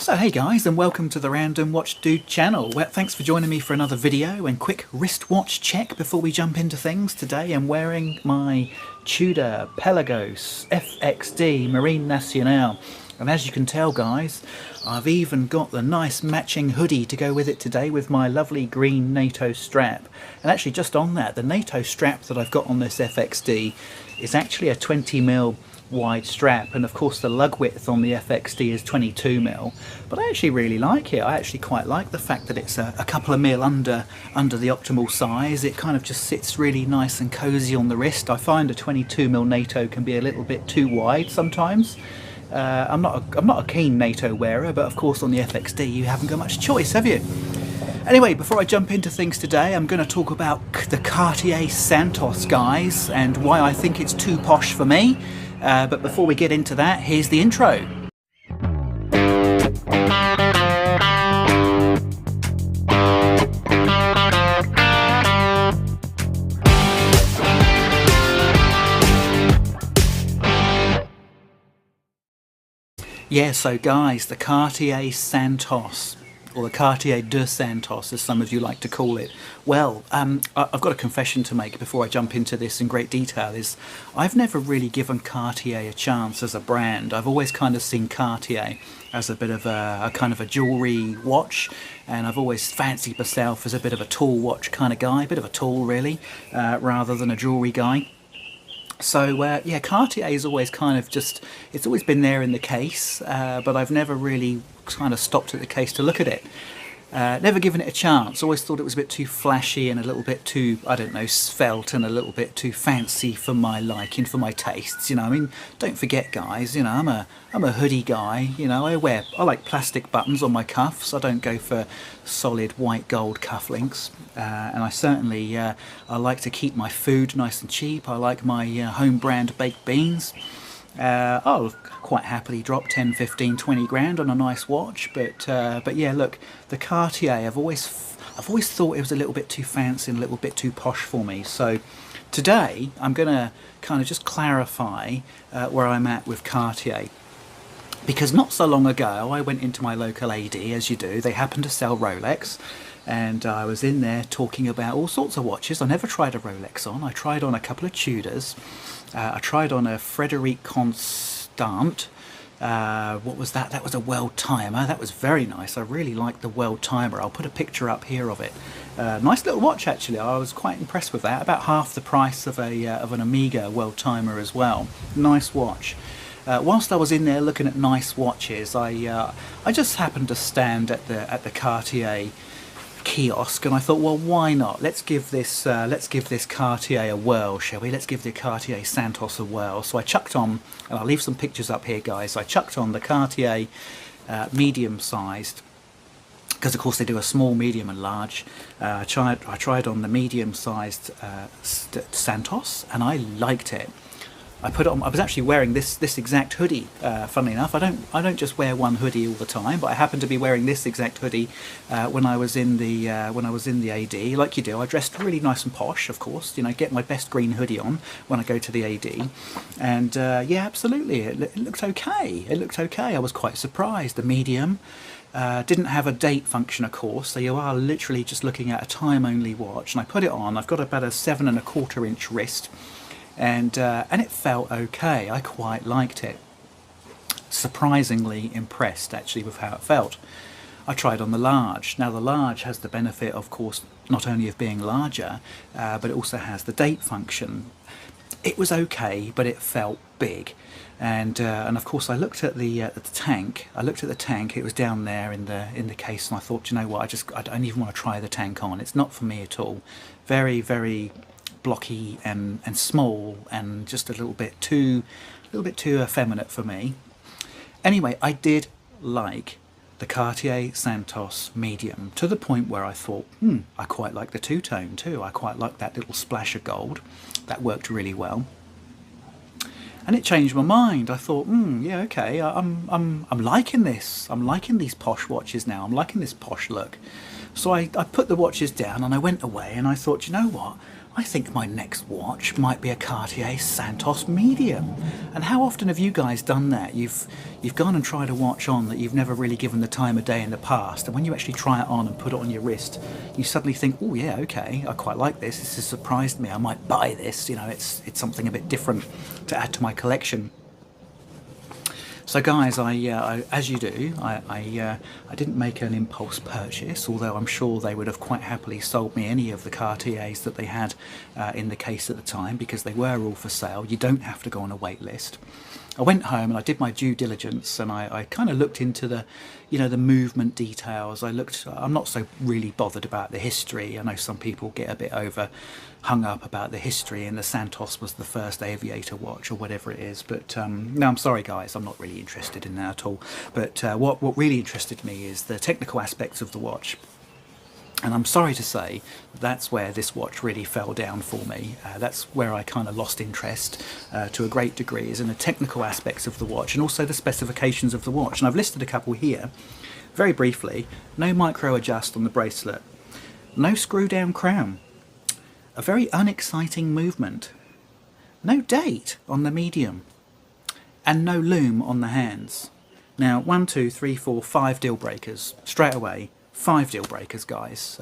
So hey guys, and welcome to the Random Watch Dude channel. Well, thanks for joining me for another video and quick wristwatch check before we jump into things. Today I'm wearing my Tudor Pelagos FXD Marine Nationale, and as you can tell guys, I've even got the nice matching hoodie to go with it today with my lovely green NATO strap. And actually, just on that, the NATO strap that I've got on this FXD is actually a 20mm wide strap, and of course the lug width on the FXD is 22mm, but I actually really like it. I actually quite like the fact that it's a couple of mil under the optimal size. It kind of just sits really nice and cozy on the wrist. I find a 22mm NATO can be a little bit too wide sometimes. I'm not a keen NATO wearer, but of course on the FXD you haven't got much choice, have you? Anyway, before I jump into things today, I'm going to talk about the Cartier Santos, guys, and why I think it's too posh for me. But before we get into that, here's the intro. Yeah, so guys, the Cartier Santos, or the Cartier de Santos, as some of you like to call it. Well, I've got a confession to make before I jump into this in great detail. Is I've never really given Cartier a chance as a brand. I've always kind of seen Cartier as a bit of a kind of a jewellery watch, and I've always fancied myself as a bit of a tall watch kind of guy, a bit of a tall really, rather than a jewellery guy. So yeah, Cartier is always kind of just, it's always been there in the case, but I've never really kind of stopped at the case to look at it. Never given it a chance. Always thought it was a bit too flashy and a little bit too, I don't know, svelte and a little bit too fancy for my liking, for my tastes. You know, I mean, don't forget, guys. You know, I'm a hoodie guy. You know, I like plastic buttons on my cuffs. I don't go for solid white gold cufflinks. And I certainly I like to keep my food nice and cheap. I like my home brand baked beans. I'll quite happily drop 10, 15, 20 grand on a nice watch, but yeah, look, the Cartier, I've always thought it was a little bit too fancy and a little bit too posh for me. So today I'm going to kind of just clarify where I'm at with Cartier, because not so long ago I went into my local AD, as you do. They happen to sell Rolex, and I was in there talking about all sorts of watches. I never tried a Rolex on. I tried on a couple of Tudors. I tried on a Frederic Constant. What was that? That was a world timer. That was very nice. I really liked the world timer. I'll put a picture up here of it. Nice little watch, actually. I was quite impressed with that. About half the price of an Omega world timer as well. Nice watch. Whilst I was in there looking at nice watches, I just happened to stand at the Cartier kiosk, and I thought, well, why not? Let's give this Cartier a whirl, shall we? Let's give the Cartier Santos a whirl. So I chucked on, and I'll leave some pictures up here, guys. I chucked on the Cartier medium-sized, because of course they do a small, medium, and large. I tried on the medium-sized Santos, and I liked it. I put it on. I was actually wearing this exact hoodie. Funnily enough, I don't just wear one hoodie all the time, but I happened to be wearing this exact hoodie when I was in the AD. Like you do, I dressed really nice and posh, of course. You know, get my best green hoodie on when I go to the AD, and yeah, absolutely, it looked okay. It looked okay. I was quite surprised. The medium didn't have a date function, of course, so you are literally just looking at a time-only watch. And I put it on. I've got about a 7¼ inch wrist. And it felt okay. I quite liked it. Surprisingly impressed, actually, with how it felt. I tried on the large. Now the large has the benefit, of course, not only of being larger, but it also has the date function. It was okay, but it felt big. And of course, I looked at the tank. I looked at the tank. It was down there in the case, and I thought, you know what? I don't even want to try the tank on. It's not for me at all. Very, very blocky and small, and just a little bit too effeminate for me. Anyway, I did like the Cartier Santos Medium, to the point where I thought, I quite like the two-tone too. I quite like that little splash of gold. That worked really well. And it changed my mind. I thought, yeah, okay, I'm liking this. I'm liking these posh watches now. I'm liking this posh look. So I put the watches down and I went away, and I thought, you know what? I think my next watch might be a Cartier Santos Medium. And how often have you guys done that? You've gone and tried a watch on that you've never really given the time of day in the past, and when you actually try it on and put it on your wrist, you suddenly think, oh yeah, okay, I quite like this. This has surprised me. I might buy this. You know, it's something a bit different to add to my collection. So guys, I as you do, I didn't make an impulse purchase, although I'm sure they would have quite happily sold me any of the Cartiers that they had in the case at the time, because they were all for sale. You don't have to go on a wait list. I went home and I did my due diligence, and I kind of looked into the, you know, the movement details. I'm not so really bothered about the history. I know some people get a bit hung up about the history, and the Santos was the first aviator watch or whatever it is. But no, I'm sorry guys, I'm not really interested in that at all. But what really interested me is the technical aspects of the watch. And I'm sorry to say, that's where this watch really fell down for me. That's where I kind of lost interest to a great degree, is in the technical aspects of the watch and also the specifications of the watch. And I've listed a couple here. Very briefly, no micro adjust on the bracelet, no screw down crown, a very unexciting movement, no date on the medium, and no lume on the hands. Now, 1, 2, 3, 4, 5 deal breakers straight away. 5 deal breakers, guys,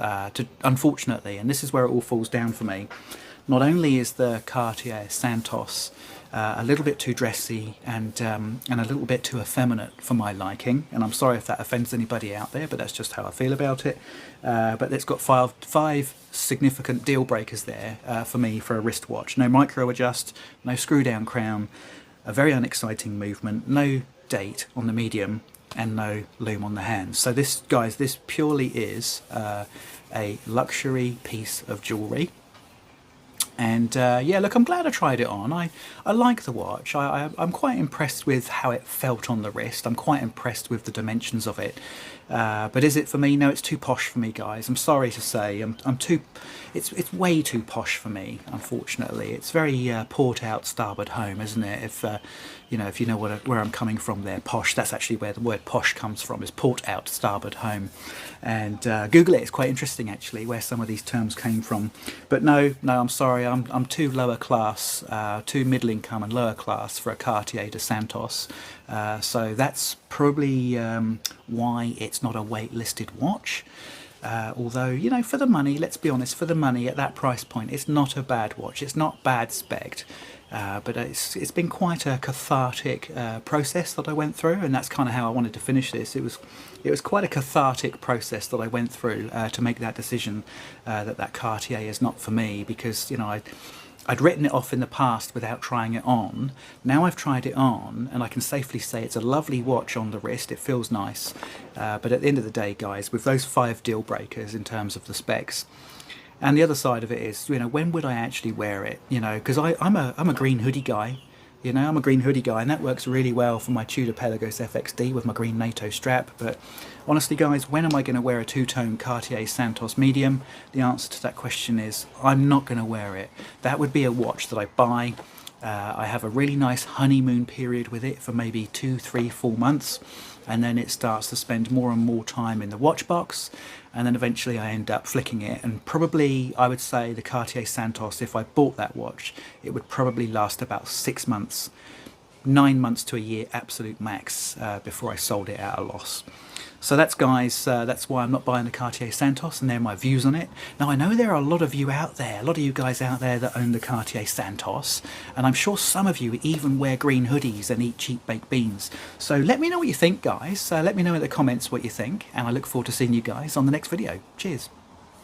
unfortunately, and this is where it all falls down for me. Not only is the Cartier Santos a little bit too dressy and a little bit too effeminate for my liking, and I'm sorry if that offends anybody out there, but that's just how I feel about it. But it's got five significant deal breakers there for me for a wristwatch. No micro adjust, no screw down crown, a very unexciting movement, no date on the medium, and no lume on the hands. So this, guys, this purely is a luxury piece of jewellery. And yeah, look, I'm glad I tried it on. I like the watch. I'm quite impressed with how it felt on the wrist. I'm quite impressed with the dimensions of it. But is it for me? No, it's too posh for me, guys. I'm sorry to say. It's way too posh for me, unfortunately. It's very port out, starboard home, isn't it? If you know where I'm coming from there, posh. That's actually where the word posh comes from, is port out, starboard home. And Google it. It's quite interesting, actually, where some of these terms came from. But no, I'm sorry. I'm too lower class, too middle income and lower class for a Cartier de Santos. So that's probably why it's not a waitlisted watch. Although, you know, for the money, let's be honest, for the money at that price point, it's not a bad watch. It's not bad spec'd, but it's been quite a cathartic process that I went through, and that's kind of how I wanted to finish this. It was quite a cathartic process that I went through to make that decision that Cartier is not for me, because, you know, I'd written it off in the past without trying it on. Now I've tried it on, and I can safely say it's a lovely watch on the wrist. It feels nice. But at the end of the day, guys, with those 5 deal breakers in terms of the specs, and the other side of it is, you know, when would I actually wear it? You know, because I'm a green hoodie guy. You know, I'm a green hoodie guy, and that works really well for my Tudor Pelagos FXD with my green NATO strap. But honestly, guys, when am I going to wear a two-tone Cartier Santos Medium? The answer to that question is I'm not going to wear it. That would be a watch that I buy. I have a really nice honeymoon period with it for maybe 2, 3, 4 months, and then it starts to spend more and more time in the watch box, and then eventually I end up flicking it. And probably, I would say, the Cartier Santos, if I bought that watch, it would probably last about 6 months, 9 months to a year absolute max before I sold it at a loss. So that's, guys, that's why I'm not buying the Cartier Santos, and they're my views on it. Now, I know there are a lot of you out there, a lot of you guys out there that own the Cartier Santos, and I'm sure some of you even wear green hoodies and eat cheap baked beans. So let me know what you think, guys. Let me know in the comments what you think, and I look forward to seeing you guys on the next video. Cheers.